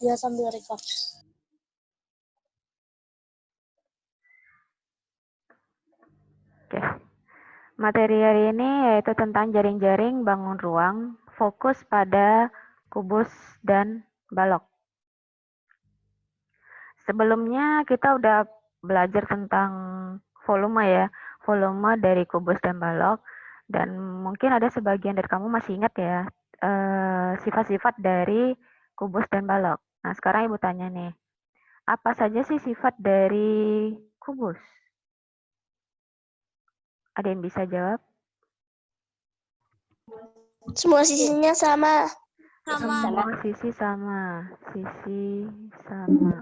Dia sambil record. Oke. Materi hari ini yaitu tentang jaring-jaring bangun ruang, fokus pada kubus dan balok. Sebelumnya kita udah belajar tentang volume ya, volume dari kubus dan balok. Dan mungkin ada sebagian dari kamu masih ingat ya, sifat-sifat dari kubus dan balok. Nah, sekarang Ibu tanya nih, apa saja sih sifat dari kubus? Ada yang bisa jawab? Semua sisinya sama. Semua sisi sama. Sisi sama.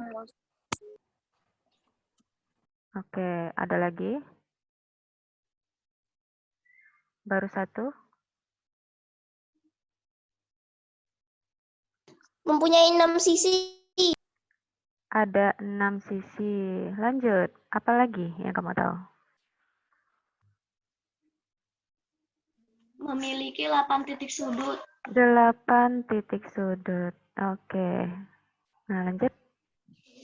Oke, ada lagi? Baru satu? Mempunyai 6 sisi. Ada 6 sisi. Lanjut, apa lagi yang kamu tahu? Memiliki 8 titik sudut. 8 titik sudut. Oke. Nah, lanjut.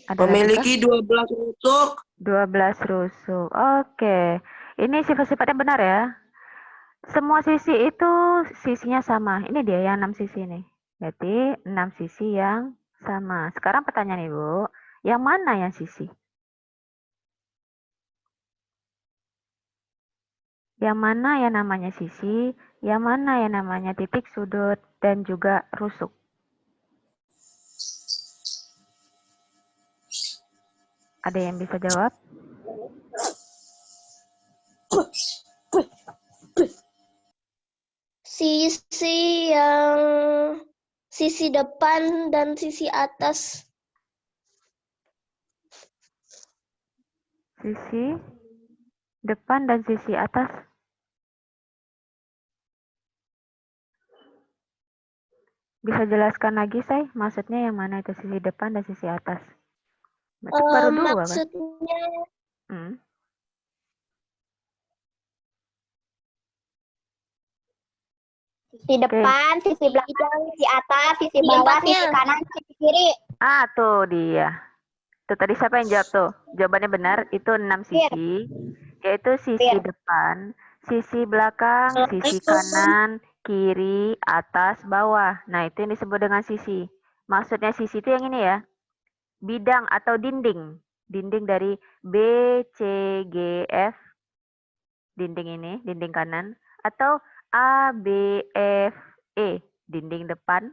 Ada Memiliki lagi 12 rusuk. 12 rusuk. Oke. Ini sifat-sifatnya benar ya. Semua sisi itu sisinya sama. Ini dia yang 6 sisi nih. Berarti 6 sisi yang sama. Sekarang pertanyaan Ibu, yang mana yang sisi? Yang mana yang namanya sisi, yang mana yang namanya titik sudut, dan juga rusuk. Ada yang bisa jawab? Sisi depan dan sisi atas. Sisi depan dan sisi atas. Bisa jelaskan lagi, Say? Maksudnya yang mana itu sisi depan dan sisi atas? Berarti baru dua, kan? Maksudnya sisi depan, sisi belakang, sisi atas, sisi bawah, sisi kanan, sisi kiri. Ah, tuh dia. Tuh tadi siapa yang jawab tuh? Jawabannya benar, itu 6 sisi. Yaitu sisi depan, sisi belakang, sisi kanan, kiri, atas, bawah. Nah, itu yang disebut dengan sisi. Maksudnya sisi itu yang ini ya. Bidang atau dinding. Dinding dari B, C, G, F. Dinding ini, dinding kanan. Atau A, B, F, E. Dinding depan.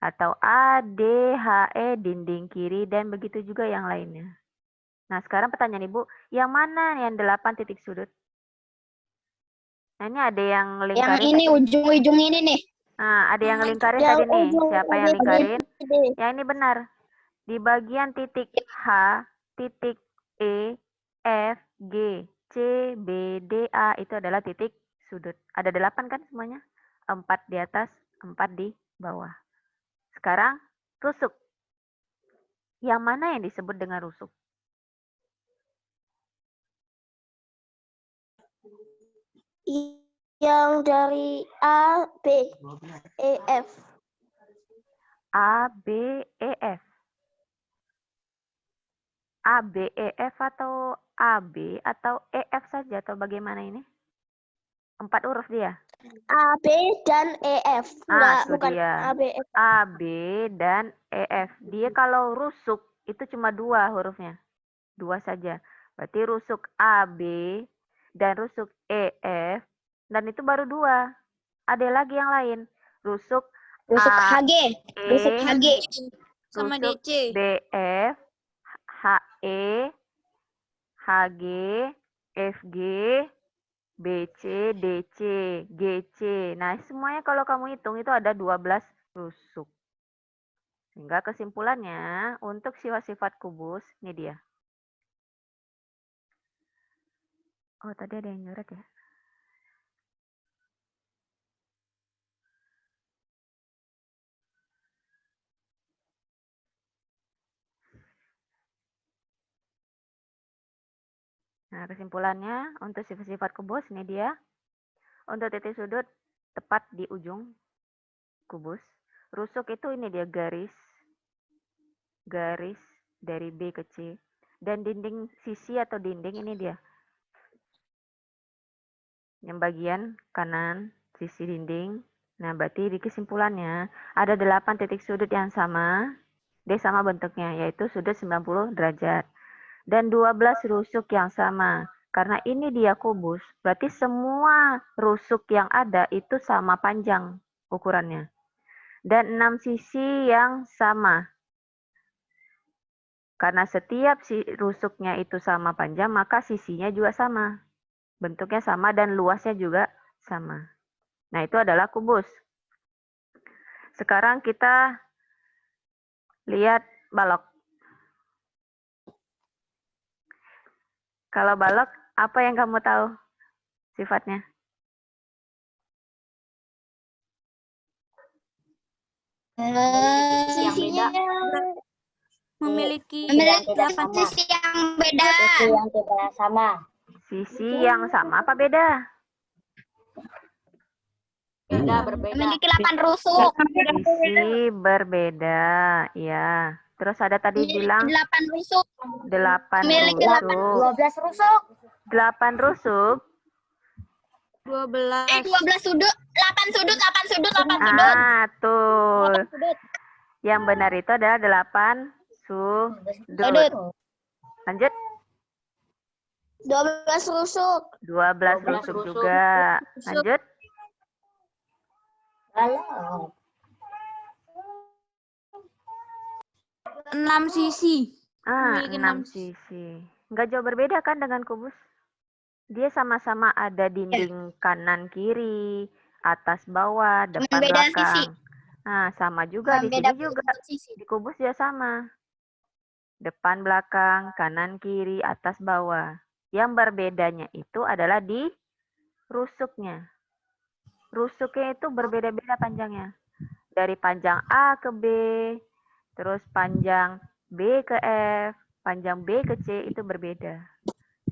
Atau A, D, H, E, dinding kiri. Dan begitu juga yang lainnya. Nah, sekarang pertanyaan Ibu, yang mana yang 8 titik sudut? Nah, ini ada yang lingkarin. Yang ini, ujung-ujung ini nih. Nah, ada yang lingkarin tadi nih. Siapa yang lingkarin? Yang ini benar. Di bagian titik H, titik E, F, G, C, B, D, A, itu adalah titik sudut. Ada 8 kan semuanya? 4 di atas, 4 di bawah. Sekarang, rusuk. Yang mana yang disebut dengan rusuk? Yang dari A, B, E, F. A, B, E, F. A, B, E, F atau A, B atau E, F saja atau bagaimana ini? 4 huruf dia. A, B, dan E, F. Enggak, bukan dia. A, B, F. A, B, dan E, F. Dia kalau rusuk itu cuma 2 hurufnya. 2 saja. Berarti rusuk A, B, dan rusuk E, F. Dan itu baru 2. Ada lagi yang lain. Rusuk A, HG. E, Rusuk HG. Sama rusuk DC. B, F, H, E, H, G, F, G, B, C, D, C, G, C. Nah, semuanya kalau kamu hitung itu ada 12 rusuk. Sehingga kesimpulannya, untuk sifat-sifat kubus, ini dia. Oh, tadi ada yang nyoret ya? Nah, kesimpulannya, untuk sifat-sifat kubus, ini dia. Untuk titik sudut, tepat di ujung kubus. Rusuk itu ini dia garis garis dari B ke C. Dan dinding sisi atau dinding ini dia. Yang bagian kanan, sisi dinding. Nah, berarti di kesimpulannya ada 8 titik sudut yang sama. D sama bentuknya, yaitu sudut 90 derajat. Dan 12 rusuk yang sama. Karena ini dia kubus, berarti semua rusuk yang ada itu sama panjang ukurannya. Dan 6 sisi yang sama. Karena setiap rusuknya itu sama panjang, maka sisinya juga sama. Bentuknya sama dan luasnya juga sama. Nah, itu adalah kubus. Sekarang kita lihat balok. Kalau balok, apa yang kamu tahu sifatnya? Sisinya Memiliki memiliki 8 sisi yang beda. Sisi yang tidak sama. Sisi yang sama apa beda? berbeda. Memiliki 8 rusuk. Sisi berbeda, ya. Terus ada tadi bilang 8 rusuk. 8 Memiliki rusuk. 12 rusuk. 8 rusuk. 12. 12 sudut. 8 sudut, 8 sudut, 8 sudut. Ah, tuh. 8 sudut. Yang benar itu adalah 8 sudut. Lanjut. 12 rusuk. 12 rusuk juga. Lanjut. Balok. 6 sisi. Ah, Memiliki 6 6 sisi. Nggak jauh berbeda kan dengan kubus? Dia sama-sama ada dinding kanan kiri, atas bawah, Cuman depan beda belakang. sisi. Nah, sama juga di Beda sini juga. bentuk sisi. Di kubus dia sama. Depan belakang, kanan kiri, atas bawah. Yang berbedanya itu adalah di rusuknya. Rusuknya itu berbeda-beda panjangnya. Dari panjang A ke B, terus panjang B ke F, panjang B ke C itu berbeda.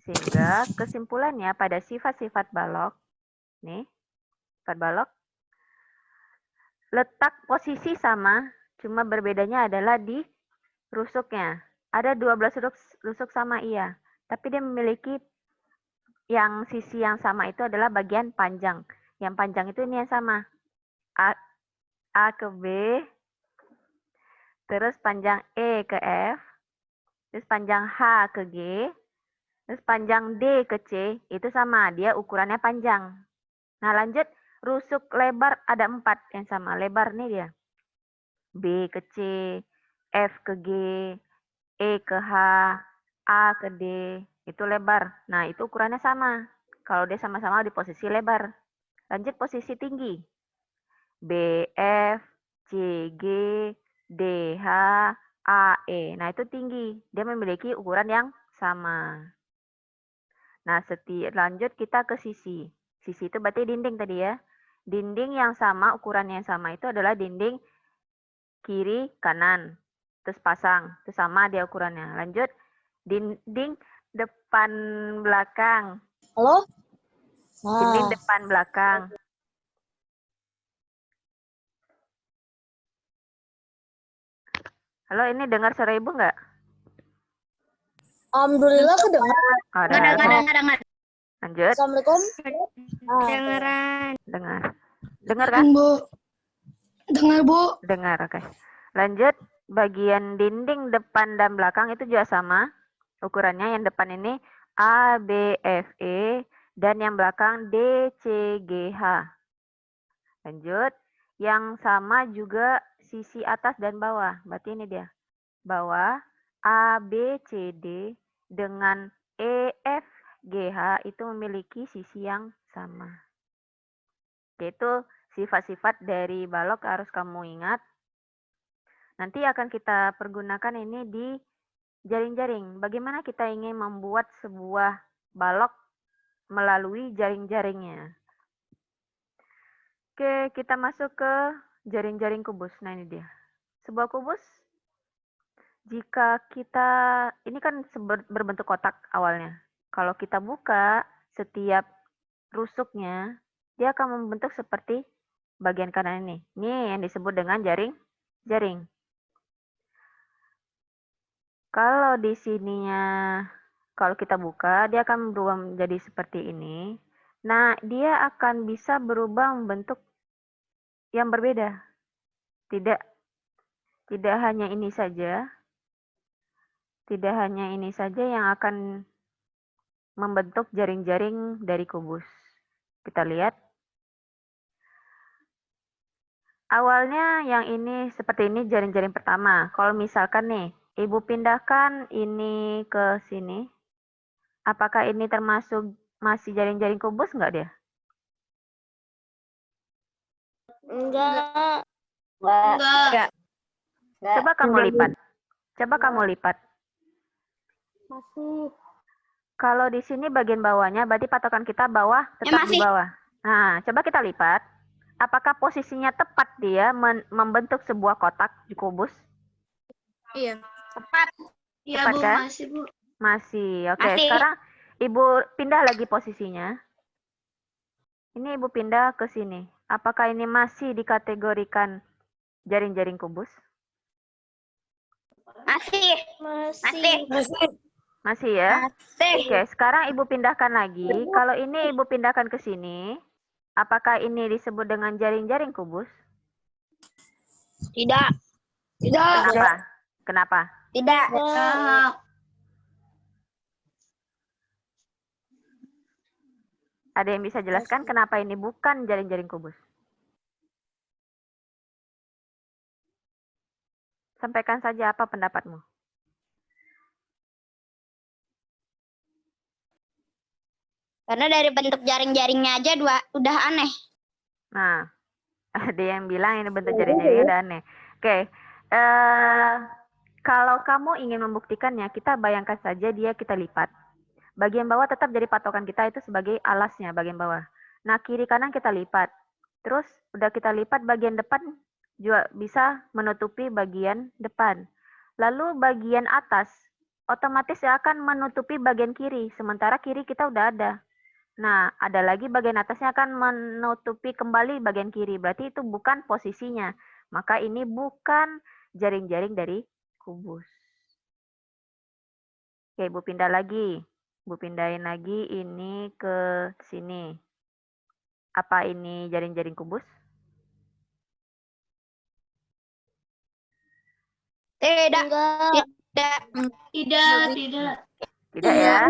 Sehingga kesimpulannya pada sifat-sifat balok, nih, sifat balok, letak posisi sama, cuma berbedanya adalah di rusuknya. Ada 12 rusuk sama iya, tapi dia memiliki yang sisi yang sama itu adalah bagian panjang. Yang panjang itu ini yang sama. A ke B, terus panjang E ke F, terus panjang H ke G, terus panjang D ke C, itu sama, dia ukurannya panjang. Nah, lanjut, rusuk lebar ada 4 yang sama, lebar nih dia. B ke C, F ke G, E ke H, A ke D, itu lebar. Nah, itu ukurannya sama. Kalau dia sama-sama di posisi lebar. Lanjut posisi tinggi. B, F, C, G, D, H, A, E. Nah, itu tinggi. Dia memiliki ukuran yang sama. Nah, lanjut kita ke sisi. Sisi itu berarti dinding tadi ya. Dinding yang sama, ukurannya yang sama itu adalah dinding kiri, kanan. Terus pasang. Itu sama dia ukurannya. Lanjut. Dinding depan belakang. Halo? Dinding depan belakang. Halo, ini dengar suara ibu nggak? Alhamdulillah kedengaran. Oh, Dengar. Lanjut. Assalamualaikum. Dengaran. Dengar. Dengar kan? Bu. Dengar, Bu. Dengar, oke. Lanjut, bagian dinding depan dan belakang itu juga sama. Ukurannya yang depan ini A, B, F, E. Dan yang belakang D, C, G, H. Lanjut, yang sama juga sisi atas dan bawah. Berarti ini dia. Bawah, A, B, C, D dengan E, F, G, H itu memiliki sisi yang sama. Yaitu sifat-sifat dari balok harus kamu ingat. Nanti akan kita pergunakan ini di jaring-jaring. Bagaimana kita ingin membuat sebuah balok melalui jaring-jaringnya. Oke, kita masuk ke jaring-jaring kubus. Nah, ini dia. Sebuah kubus, jika kita, ini kan berbentuk kotak awalnya. Kalau kita buka setiap rusuknya, dia akan membentuk seperti bagian kanan ini. Ini yang disebut dengan jaring. Kalau di sininya, kalau kita buka, dia akan berubah menjadi seperti ini. Nah, dia akan bisa berubah membentuk yang berbeda. Tidak hanya ini saja. Tidak hanya ini saja yang akan membentuk jaring-jaring dari kubus. Kita lihat. Awalnya yang ini seperti ini jaring-jaring pertama. Kalau misalkan nih, Ibu pindahkan ini ke sini. Apakah ini termasuk masih jaring-jaring kubus nggak dia? Enggak. Enggak. Coba kamu lipat. Coba kamu lipat. Masih. Kalau di sini bagian bawahnya, berarti patokan kita bawah tetap di masih. bawah. Nah, coba kita lipat. Apakah posisinya tepat dia membentuk sebuah kotak di kubus? Iya. Tepat. Iya, Tepat Bu, kan? masih, Bu. Masih. Oke, Masih. sekarang Ibu pindah lagi posisinya. Ini Ibu pindah ke sini. Apakah ini masih dikategorikan jaring-jaring kubus? Masih. Masih ya? Masih. Oke, sekarang Ibu pindahkan lagi. Kalau ini Ibu pindahkan ke sini, apakah ini disebut dengan jaring-jaring kubus? Tidak. Kenapa? Kenapa? Tidak. Ada yang bisa jelaskan kenapa ini bukan jaring-jaring kubus? Sampaikan saja apa pendapatmu. Karena dari bentuk jaring-jaringnya aja udah aneh. Nah, ada yang bilang ini bentuk jaring-jaringnya udah aneh. Oke, kalau kamu ingin membuktikannya, kita bayangkan saja dia kita lipat. Bagian bawah tetap jadi patokan kita itu sebagai alasnya bagian bawah. Nah, kiri kanan kita lipat. Terus udah kita lipat bagian depan juga bisa menutupi bagian depan. Lalu bagian atas otomatis akan menutupi bagian kiri, sementara kiri kita udah ada. Nah, ada lagi bagian atasnya akan menutupi kembali bagian kiri. Berarti itu bukan posisinya. Maka ini bukan jaring-jaring dari kubus. Oke, Ibu pindah lagi. Ibu pindahin lagi ini ke sini. Apa ini jaring-jaring kubus? Tidak. Tidak. Tidak ya?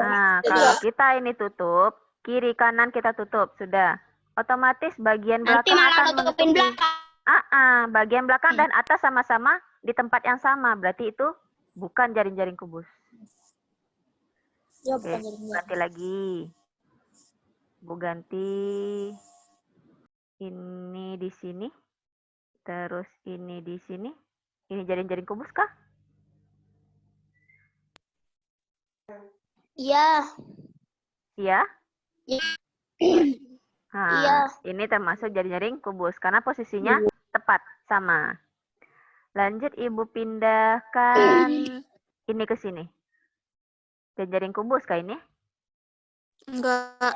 Nah, kalau kita ini tutup, kiri kanan kita tutup, sudah. Otomatis bagian Nanti belakang malah akan nutupin menutupi. belakang. Bagian belakang dan atas sama-sama di tempat yang sama. Berarti itu bukan jaring-jaring kubus. Oke, ganti lagi. Bu ganti ini di sini. Terus ini di sini. Ini jaring-jaring kubus kah? Iya. Iya? Iya. Nah, Iya. ini termasuk jaring-jaring kubus karena posisinya tepat sama. Lanjut Ibu pindahkan ini ke sini. Jaring kubus kah ini? Enggak.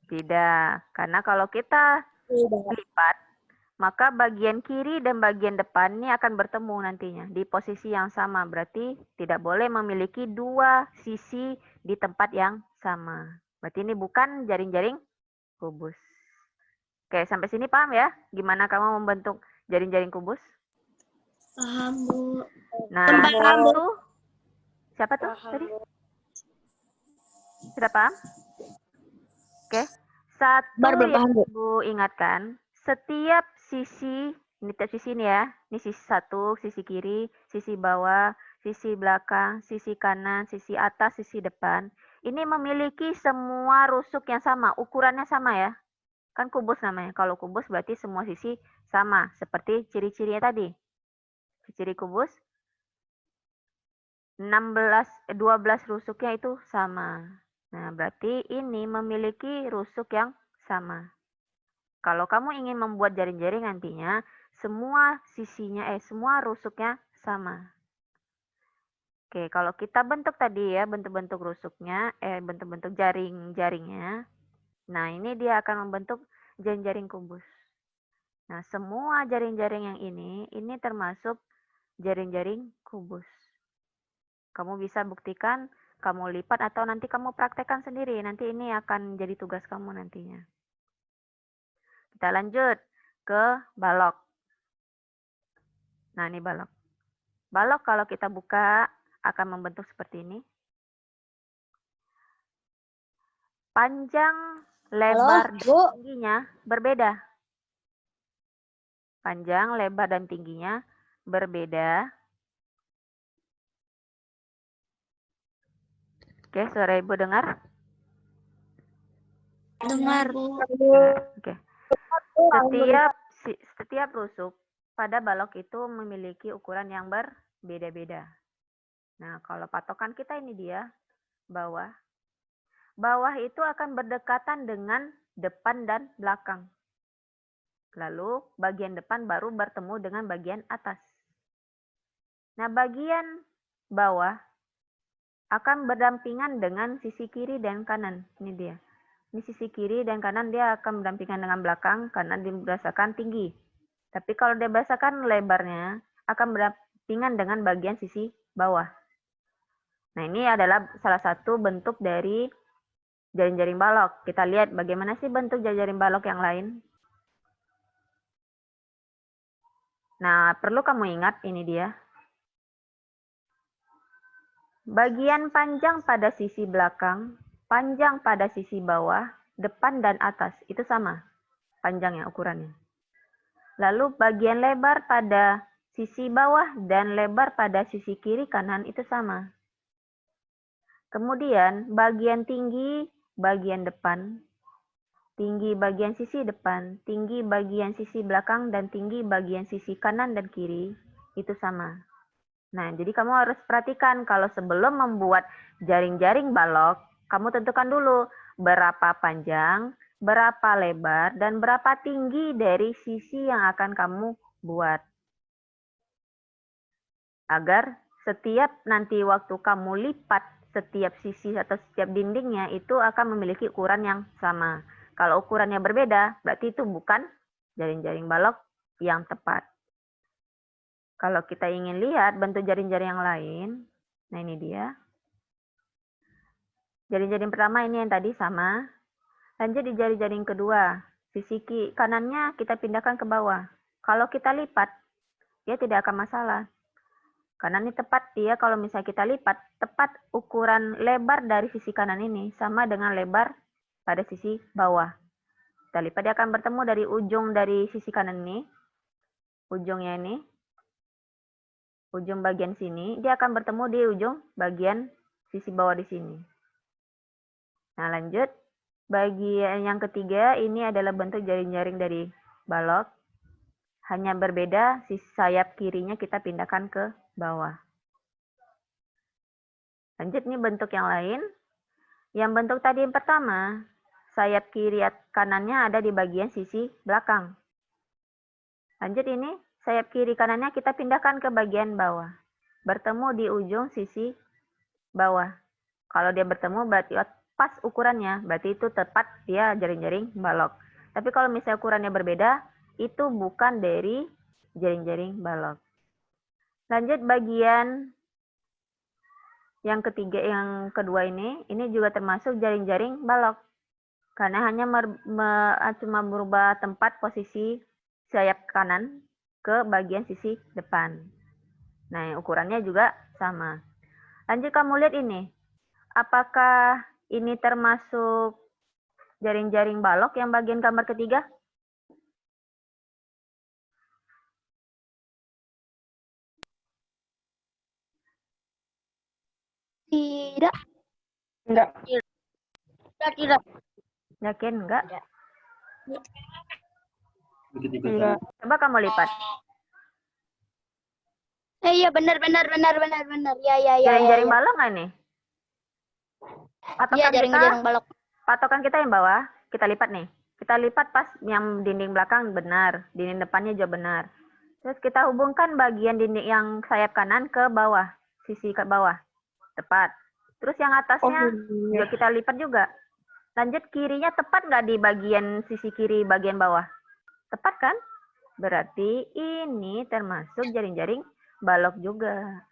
Tidak. Karena kalau kita lipat, maka bagian kiri dan bagian depan ini akan bertemu nantinya di posisi yang sama. Berarti tidak boleh memiliki dua sisi di tempat yang sama. Berarti ini bukan jaring-jaring kubus. Oke, sampai sini paham ya? Gimana kamu membentuk jaring-jaring kubus? Paham, Bu. Nah, satu. Siapa tuh tadi? Sudah paham? Oke. Satu yang Ibu ingatkan, setiap sisi, ini sisi ini ya, ini sisi satu, sisi kiri, sisi bawah, sisi belakang, sisi kanan, sisi atas, sisi depan. Ini memiliki semua rusuk yang sama, ukurannya sama ya. Kan kubus namanya. Kalau kubus berarti semua sisi sama, seperti ciri-cirinya tadi. Ciri kubus 12 rusuknya itu sama. Nah, berarti ini memiliki rusuk yang sama. Kalau kamu ingin membuat jaring-jaring nantinya, semua sisinya, semua rusuknya sama. Oke, kalau kita bentuk tadi ya, bentuk-bentuk rusuknya, bentuk-bentuk jaring-jaringnya. Nah, ini dia akan membentuk jaring-jaring kubus. Nah, semua jaring-jaring yang ini termasuk jaring-jaring kubus. Kamu bisa buktikan, kamu lipat atau nanti kamu praktekkan sendiri. Nanti ini akan jadi tugas kamu nantinya. Kita lanjut ke balok. Nah, ini balok. Balok kalau kita buka akan membentuk seperti ini. Panjang, lebar, dan tingginya berbeda. Panjang, lebar, dan tingginya berbeda. Oke, suara Ibu dengar? Dengar. Oke. Setiap rusuk pada balok itu memiliki ukuran yang berbeda-beda. Nah, kalau patokan kita ini dia, bawah. Bawah itu akan berdekatan dengan depan dan belakang. Lalu bagian depan baru bertemu dengan bagian atas. Nah, bagian bawah akan berdampingan dengan sisi kiri dan kanan. Ini dia. Ini sisi kiri dan kanan dia akan berdampingan dengan belakang karena berdasarkan tinggi. Tapi kalau dia berdasarkan lebarnya akan berdampingan dengan bagian sisi bawah. Nah, ini adalah salah satu bentuk dari jaring-jaring balok. Kita lihat bagaimana sih bentuk jaring balok yang lain. Nah, perlu kamu ingat ini dia. Bagian panjang pada sisi belakang, panjang pada sisi bawah, depan dan atas itu sama panjangnya ukurannya. Lalu bagian lebar pada sisi bawah dan lebar pada sisi kiri kanan itu sama. Kemudian bagian tinggi bagian depan, tinggi bagian sisi depan, tinggi bagian sisi belakang, dan tinggi bagian sisi kanan dan kiri itu sama. Nah, jadi kamu harus perhatikan kalau sebelum membuat jaring-jaring balok, kamu tentukan dulu berapa panjang, berapa lebar, dan berapa tinggi dari sisi yang akan kamu buat. Agar setiap nanti waktu kamu lipat setiap sisi atau setiap dindingnya itu akan memiliki ukuran yang sama. Kalau ukurannya berbeda, berarti itu bukan jaring-jaring balok yang tepat. Kalau kita ingin lihat bentuk jaring-jaring yang lain, nah ini dia. Jaring-jaring pertama ini yang tadi sama. Lanjut di jaring-jaring kedua. Sisi kanannya kita pindahkan ke bawah. Kalau kita lipat, dia tidak akan masalah. Karena ini tepat dia kalau misalnya kita lipat, tepat ukuran lebar dari sisi kanan ini sama dengan lebar pada sisi bawah. Kita lipat dia akan bertemu dari ujung dari sisi kanan ini, ujungnya ini, ujung bagian sini, dia akan bertemu di ujung bagian sisi bawah di sini. Nah, lanjut. Bagian yang ketiga, ini adalah bentuk jaring-jaring dari balok. Hanya berbeda, sisi sayap kirinya kita pindahkan ke bawah. Lanjut, ini bentuk yang lain. Yang bentuk tadi yang pertama, sayap kiri kanannya ada di bagian sisi belakang. Lanjut ini, sayap kiri kanannya kita pindahkan ke bagian bawah. Bertemu di ujung sisi bawah. Kalau dia bertemu berarti pas ukurannya, berarti itu tepat dia jaring-jaring balok. Tapi kalau misalnya ukurannya berbeda, itu bukan dari jaring-jaring balok. Lanjut bagian yang ketiga, yang kedua ini juga termasuk jaring-jaring balok. Karena hanya cuma berubah tempat posisi sayap kanan ke bagian sisi depan. Nah, ukurannya juga sama. Lanjut kamu lihat ini. Apakah ini termasuk jaring-jaring balok yang bagian gambar ketiga? Tidak. Enggak. Tidak. Yakin enggak? Enggak. Coba kamu lipat. Iya benar. Ya. Jaring-jaring balok nggak nih? Iya jaring-jaring balok. Patokan kita yang bawah, kita lipat nih. Kita lipat pas yang dinding belakang benar, dinding depannya juga benar. Terus kita hubungkan bagian dinding yang sayap kanan ke bawah, sisi ke bawah. Tepat. Terus yang atasnya juga kita lipat juga. Lanjut kirinya tepat nggak di bagian sisi kiri bagian bawah? Tepat kan? Berarti ini termasuk jaring-jaring balok juga.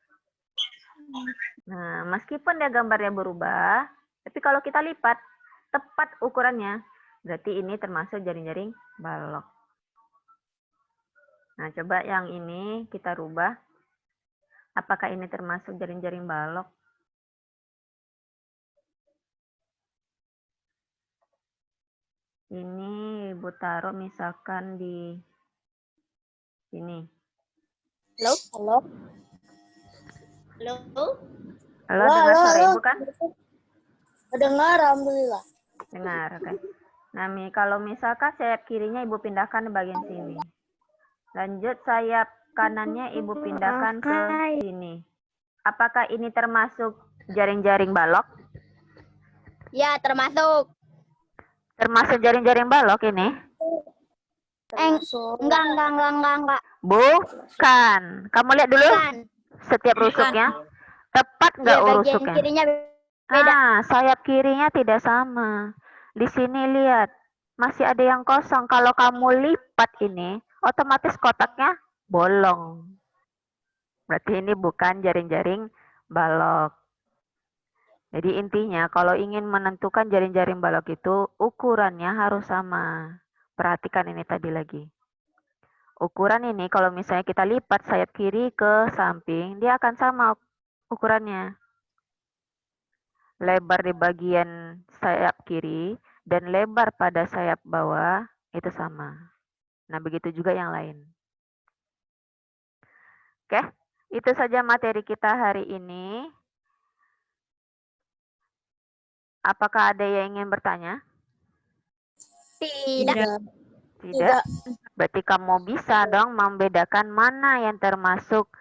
Nah, meskipun dia gambarnya berubah, tapi kalau kita lipat tepat ukurannya, berarti ini termasuk jaring-jaring balok. Nah, coba yang ini kita rubah. Apakah ini termasuk jaring-jaring balok? Ini Ibu taruh misalkan di sini. Halo? Halo? Halo? Halo, dengar suara Ibu kan? Dengar, alhamdulillah. Dengar, oke. Nah, kalau misalkan sayap kirinya Ibu pindahkan ke bagian sini. Lanjut sayap kanannya Ibu pindahkan ke sini. Apakah ini termasuk jaring-jaring balok? Ya, termasuk. Termasuk jaring-jaring balok ini? Enggak. Bukan. Kamu lihat dulu Bukan. setiap rusuknya. Tepat nggak Ya, bagian rusuknya? kirinya beda. Sayap kirinya tidak sama. Di sini lihat, masih ada yang kosong. Kalau kamu lipat ini, otomatis kotaknya bolong. Berarti ini bukan jaring-jaring balok. Jadi intinya, kalau ingin menentukan jaring-jaring balok itu, ukurannya harus sama. Perhatikan ini tadi lagi. Ukuran ini, kalau misalnya kita lipat sayap kiri ke samping, dia akan sama ukurannya. Lebar di bagian sayap kiri dan lebar pada sayap bawah itu sama. Nah, begitu juga yang lain. Oke, itu saja materi kita hari ini. Apakah ada yang ingin bertanya? Tidak. Tidak. Berarti kamu bisa dong membedakan mana yang termasuk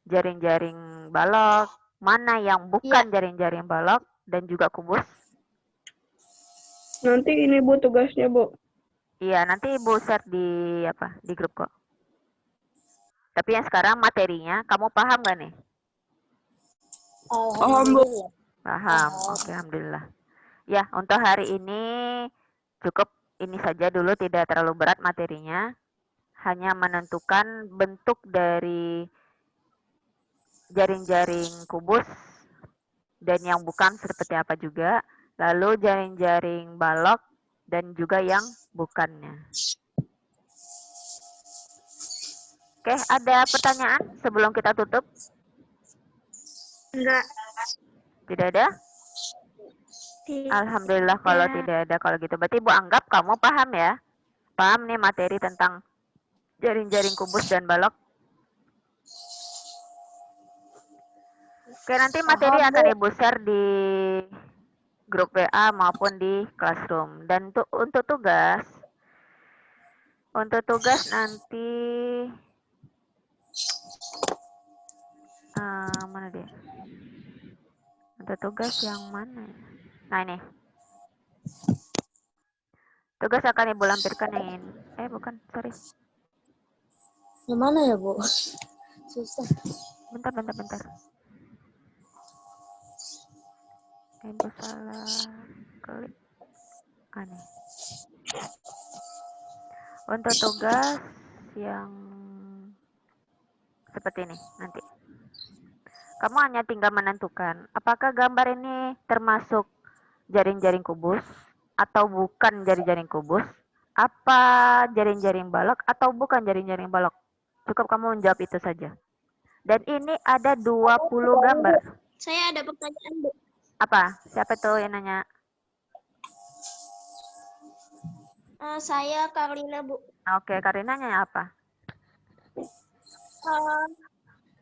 jaring-jaring balok, mana yang bukan jaring-jaring balok, dan juga kubus. Nanti ini Bu tugasnya Bu. Iya, nanti Ibu share di grup kok. Tapi yang sekarang materinya, kamu paham gak nih? Paham Bu. Paham. Oke, alhamdulillah. Ya, untuk hari ini cukup ini saja dulu, tidak terlalu berat materinya. Hanya menentukan bentuk dari jaring-jaring kubus dan yang bukan seperti apa juga. Lalu jaring-jaring balok dan juga yang bukannya. Oke, ada pertanyaan sebelum kita tutup? Enggak. Tidak ada? Alhamdulillah kalau tidak ada. Kalau gitu berarti Ibu anggap kamu paham ya? Paham nih materi tentang jaring-jaring kubus dan balok? Oke, nanti materi akan Ibu share di grup WA maupun di Classroom. Dan untuk tugas nanti mana dia? Untuk tugas yang mana? Nah ini. Tugas akan Ibu lampirkan yang ini. Bukan, sorry. Yang mana ya, Bu? Susah. Bentar. Ibu salah klik. Aneh. Untuk tugas yang seperti ini nanti. Kamu hanya tinggal menentukan apakah gambar ini termasuk jaring-jaring kubus atau bukan jaring-jaring kubus, apa jaring-jaring balok atau bukan jaring-jaring balok. Cukup kamu menjawab itu saja. Dan ini ada 20 gambar. Saya ada pertanyaan, Bu. Apa? Siapa tuh yang nanya? Saya Karlina, Bu. Oke, Karina nanya apa?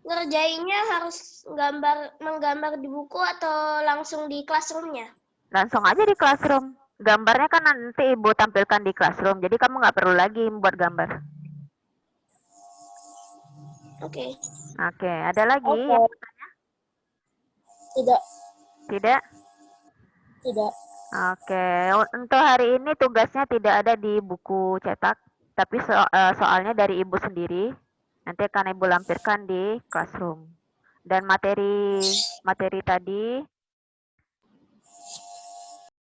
Ngerjainnya harus menggambar di buku atau langsung di classroom-nya? Langsung aja di Classroom. Gambarnya kan nanti Ibu tampilkan di Classroom. Jadi kamu nggak perlu lagi membuat gambar. Oke. Oke, ada lagi yang bertanya? Tidak? Oke, untuk hari ini tugasnya tidak ada di buku cetak, tapi soalnya dari Ibu sendiri. Nanti akan Ibu lampirkan di Classroom. Dan materi tadi